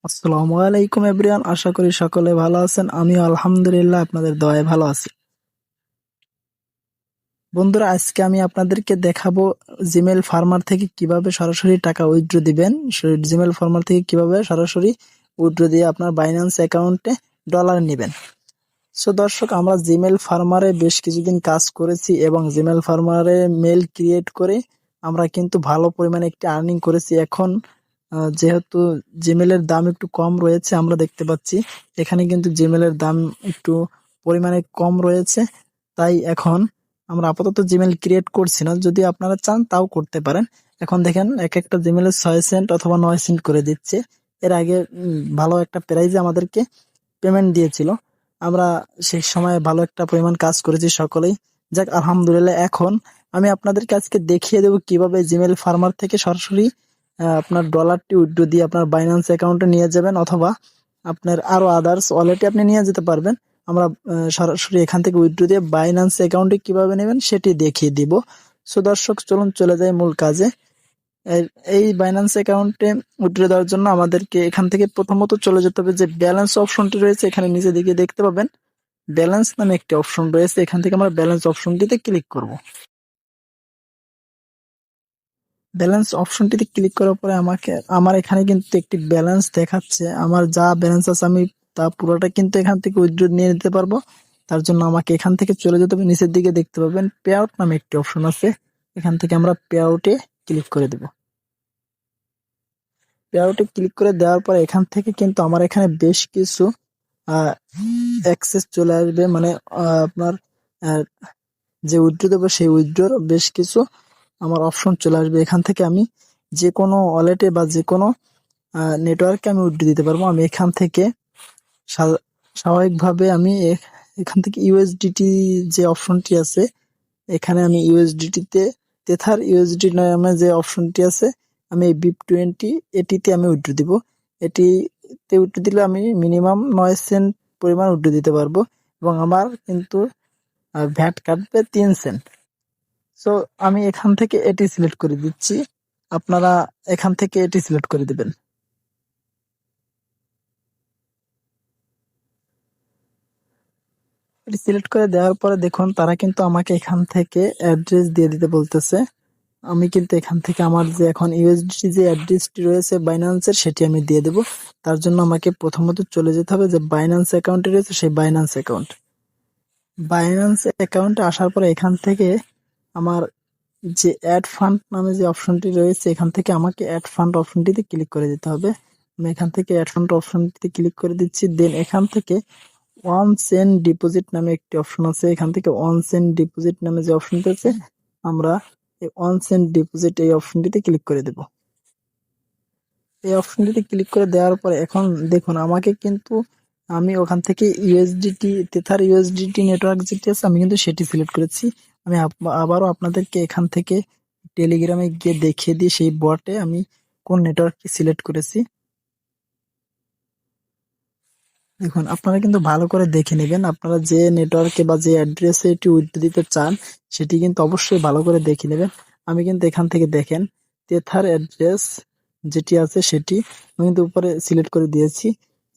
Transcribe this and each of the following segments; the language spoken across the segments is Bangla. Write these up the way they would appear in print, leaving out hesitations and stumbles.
আসসালামু আলাইকুম এভরিওয়ান, আশা করি সকলে ভালো আছেন। আমিও আলহামদুলিল্লাহ আপনাদের দয়ায় ভালো আছি। বন্ধুরা, আজকে আমি আপনাদেরকে দেখাবো জিমেল ফার্মার থেকে কিভাবে সরাসরি টাকা উইথড্র দিবেন। জিমেল ফার্মার থেকে কিভাবে সরাসরি উইথড্র দিয়ে আপনার বাইন্যান্স অ্যাকাউন্টে ডলার নেবেন। সো দর্শক, আমরা জিমেল ফার্মারে বেশ কিছুদিন কাজ করেছি এবং জিমেল ফার্মারে মেল ক্রিয়েট করে আমরা কিন্তু ভালো পরিমাণে একটি আর্নিং করেছি। এখন যেহেতু জিমেলের দাম একটু কম রয়েছে, আমরা দেখতে পাচ্ছি এখানে কিন্তু জিমেলের দাম একটু পরিমাণে কম রয়েছে, তাই এখন আমরা আপাতত জিমেল ক্রিয়েট করছি না। যদি আপনারা চান তাও করতে পারেন। এখন দেখেন, এক একটা জিমেলের 6 সেন্ট অথবা 9 সেন্ট করে দিচ্ছে। এর আগে ভালো একটা প্রাইজে আমাদেরকে পেমেন্ট দিয়েছিল। আমরা সেই সময় ভালো একটা পরিমাণ কাজ করেছি সকলেই। যাক, আলহামদুলিল্লাহ। এখন আমি আপনাদেরকে আজকে দেখিয়ে দেবো কিভাবে জিমেল ফার্মার থেকে সরাসরি আপনার ডলারটি উইথড্র দিয়ে আপনার বাইন্যান্স অ্যাকাউন্টে নিয়ে যাবেন, অথবা আপনার আরো আদার্স ওয়ালেটে আপনি নিয়ে যেতে পারবেন। আমরা সরাসরি এখান থেকে উইথড্র দিয়ে বাইন্যান্স অ্যাকাউন্টে কিভাবে নেবেন সেটি দেখিয়ে দিব। সো দর্শক, চলুন চলে যাই মূল কাজে। এই বাইন্যান্স অ্যাকাউন্টে উইথড্র দেওয়ার জন্য আমাদেরকে এখান থেকে প্রথমত চলে যেতে হবে। যে ব্যালেন্স অপশনটি রয়েছে এখানে নিচের দিকে দেখতে পাবেন, ব্যালেন্স নামে একটি অপশন রয়েছে। এখান থেকে আমরা ব্যালেন্স অপশনটিতে ক্লিক করব। ব্যালেন্স অপশনটিতে ক্লিক করার পরে আমার এখানে কিন্তু একটি ব্যালেন্স দেখাচ্ছে। আমার যা ব্যালেন্স আছে আমি তা পুরোটা কিন্তু এখান থেকে উইথড্র নিয়ে নিতে পারবো। তার জন্য আমাকে এখান থেকে চলে যেতে হবে। নিচের দিকে দেখতে পাবেন পে আউট নামে একটি অপশন আছে। এখান থেকে আমরা পে আউটে ক্লিক করে দেব। পে আউটে ক্লিক করে দেওয়ার পরে এখান থেকে কিন্তু আমার এখানে বেশ কিছু অ্যাক্সেস চলে আসবে। মানে আপনার আহ, যে উইথড্র দেবো সেই উইথড্রর বেশ কিছু আমার অপশন চলে আসবে। এখান থেকে আমি যে কোনো ওয়ালেটে বা যে কোনো নেটওয়ার্কে আমি উইথড্র দিতে পারবো। আমি এখান থেকে স্বাভাবিকভাবে আমি এখান থেকে ইউএসডিটি যে অপশনটি আছে, এখানে আমি ইউএসডিটিতে তেথার ইউএসডি নামে যে অপশনটি আছে, আমি এই BIP20 এটিতে আমি উইথড্র দিব। এটিতে উইথড্র দিলে আমি মিনিমাম 9 সেন্ট পরিমাণ উইথড্র দিতে পারবো এবং আমার কিন্তু ভ্যাট কাটবে 3 সেন্ট। সো আমি এখান থেকে এটি সিলেক্ট করে দিচ্ছি। আপনারা এখান থেকে এটি সিলেক্ট করে দিবেন। এটি সিলেক্ট করে দেওয়ার পরে দেখুন, তারা কিন্তু আমাকে এখান থেকে অ্যাড্রেস দিয়ে দিতে বলতেছে। আমি কিন্তু এখান থেকে আমার যে এখন ইউএসডি যে অ্যাড্রেসটি রয়েছে বাইন্যান্সের, সেটি আমি দিয়ে দেব। তার জন্য আমাকে প্রথমত চলে যেতে হবে যে বাইন্যান্স অ্যাকাউন্টে রয়েছে সেই বাইন্যান্স অ্যাকাউন্টে আসার পরে এখান থেকে আমার যে অ্যাড ফান্ড নামে যে অপশনটি রয়েছে, এখান থেকে আমাকে অ্যাড ফান্ড অপশনটিতে ক্লিক করে দিতে হবে। আমি এখান থেকে অ্যাড ফান্ড অপশনটিতে ক্লিক করে দিচ্ছি। দেন এখান থেকে 1 সেন্ট ডিপোজিট নামে একটি অপশন আছে। এখান থেকে 1 সেন্ট ডিপোজিট নামে যে অপশনটি আছে, আমরা এই 1 সেন্ট ডিপোজিট এই অপশনটিতে ক্লিক করে দেব। এই অপশনটিতে ক্লিক করে দেওয়ার পরে এখন দেখুন, আমাকে কিন্তু আমি ওখান থেকে ইউএসডিটি তেথার ইউএসডিটি নেটওয়ার্ক যেটি আছে আমি কিন্তু সেটি সিলেক্ট করেছি। আমি আবারও আপনাদেরকে এখান থেকে টেলিগ্রামে গিয়ে দেখিয়ে দিই সেই বটে আমি কোন নেটওয়ার্কটি সিলেক্ট করেছি। দেখুন, আপনারা কিন্তু ভালো করে দেখে নেবেন। আপনারা যে নেটওয়ার্কে বা যে অ্যাড্রেসে এটি উইথড্র দিতে চান সেটি কিন্তু অবশ্যই ভালো করে দেখে নেবেন। আমি কিন্তু এখান থেকে দেখেন তেথার অ্যাড্রেস যেটি আছে সেটি আমি কিন্তু উপরে সিলেক্ট করে দিয়েছি।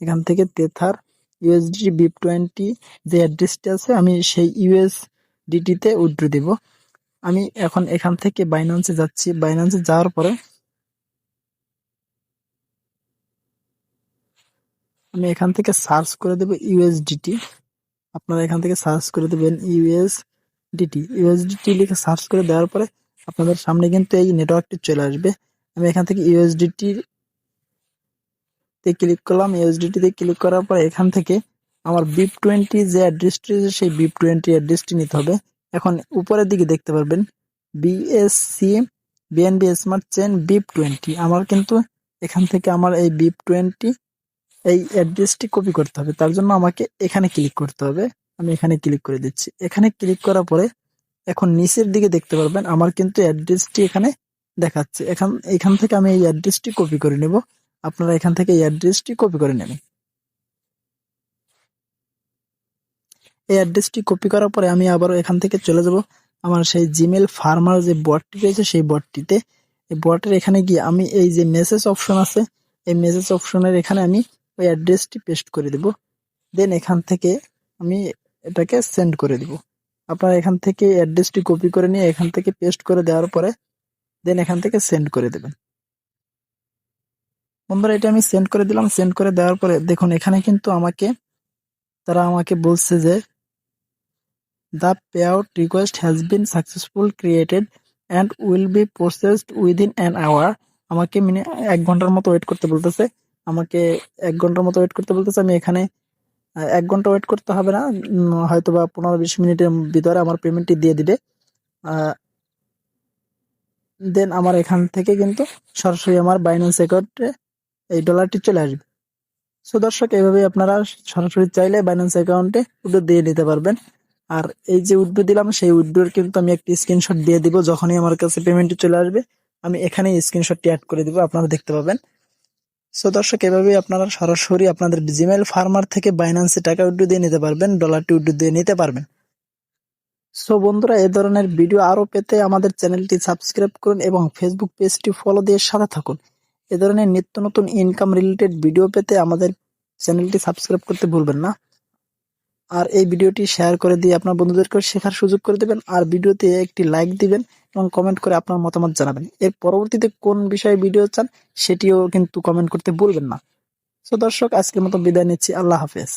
এখান থেকে তেথার ইউএসডি BIP20 যে অ্যাড্রেসটি আছে আমি সেই ইউএসডিটিতে উইথড্র দিব। আমি এখন এখান থেকে বাইন্যান্সে যাচ্ছি। বাইন্যান্সে যাওয়ার পরে আমি এখান থেকে সার্চ করে দেব ইউএসডিটি। আপনারা এখান থেকে সার্চ করে দেবেন ইউএসডিটি লিখে সার্চ করে দেওয়ার পরে আপনাদের সামনে কিন্তু এই নেটওয়ার্কটি চলে আসবে। আমি এখান থেকে ইউএসডিটি তে ক্লিক করলাম। ইউএসডিটি তে ক্লিক করার পরে এখান থেকে আমার BIP20 যে অ্যাড্রেসটি সেই BIP20 অ্যাড্রেসটি নিতে হবে। এখন উপরের দিকে দেখতে পারবেন বিএনবি স্মার্ট চেইন BIP20। আমার কিন্তু এখান থেকে আমার এই BIP20 এই অ্যাড্রেসটি কপি করতে হবে। তার জন্য আমাকে এখানে ক্লিক করতে হবে। আমি এখানে ক্লিক করে দিচ্ছি। এখানে ক্লিক করার পরে এখন নিচের দিকে দেখতে পারবেন আমার কিন্তু অ্যাড্রেসটি এখানে দেখাচ্ছে। এখান থেকে আমি এই অ্যাড্রেসটি কপি করে নেব। আপনারা এখান থেকে এই অ্যাড্রেসটি কপি করে নেবেন। এই অ্যাড্রেসটি কপি করার পরে আমি আবারও এখান থেকে চলে যাব আমার সেই জিমেল ফার্মার যে বটটি রয়েছে সেই বটটিতে। এই বটের এখানে গিয়ে আমি এই যে মেসেজ অপশন আছে এই মেসেজ অপশনের এখানে আমি ওই অ্যাড্রেসটি পেস্ট করে দেব। দেন এখান থেকে আমি এটাকে সেন্ড করে দিব। আপনারা এখান থেকে অ্যাড্রেসটি কপি করে নিয়ে এখান থেকে পেস্ট করে দেওয়ার পরে দেন এখান থেকে সেন্ড করে দেবেন। বন্ধুরা এটা আমি সেন্ড করে দিলাম। সেন্ড করে দেওয়ার পরে দেখুন এখানে কিন্তু তারা আমাকে বলছে যে the pay out request has been successful created and will be processed within an hour. আমাকে 1 ঘন্টার মতো ওয়েট করতে বলতেছে। আমাকে 1 ঘন্টার মতো ওয়েট করতে বলতেছে। আমি এখানে 1 ঘন্টা ওয়েট করতে হবে না, হয়তো বা 15-20 মিনিটের ভিতরে আমার পেমেন্টটি দিয়ে দিবে। দেন আমার এখান থেকে কিন্তু সরাসরি আমার বাইন্যান্স অ্যাকাউন্টে এই ডলারটি চলে আসবে। সো দর্শক, এইভাবে আপনারা সরাসরি চাইলে বাইন্যান্স অ্যাকাউন্টে উইথড্র দিয়ে নিতে পারবেন। আর এই যে উইথড্র দিলাম সেই উইথড্রর কিন্তু আমি একটি স্ক্রিনশট দিয়ে দিব। যখনই আমার কাছে পেমেন্টটি চলে আসবে আমি এখানে স্ক্রিনশটটি অ্যাড করে দিব, আপনারা দেখতে পাবেন। সো দর্শক, এভাবেই আপনারা সরাসরি আপনাদের জিমেইল ফার্মার থেকে বাইন্যান্সে টাকা উইথড্র দিয়ে নিতে পারবেন, ডলারটি উইথড্র দিয়ে নিতে পারবেন। সো বন্ধুরা, এই ধরনের ভিডিও আরো পেতে আমাদের চ্যানেলটি সাবস্ক্রাইব করুন এবং ফেসবুক পেজটি ফলো দিয়ে সাথে থাকুন। এ ধরনের নিত্য নতুন ইনকাম রিলেটেড ভিডিও পেতে আমাদের চ্যানেলটি সাবস্ক্রাইব করতে ভুলবেন না। আর এই ভিডিওটি শেয়ার করে দিয়ে আপনার বন্ধুদেরকেও শেখার সুযোগ করে দেবেন। আর ভিডিওতে একটি লাইক দিবেন এবং কমেন্ট করে আপনার মতামত জানাবেন। এর পরবর্তীতে কোন বিষয়ে ভিডিও চান সেটিও কিন্তু কমেন্ট করতে ভুলবেন না। সো দর্শক, আজকের মতো বিদায় নিচ্ছি। আল্লাহ হাফেজ।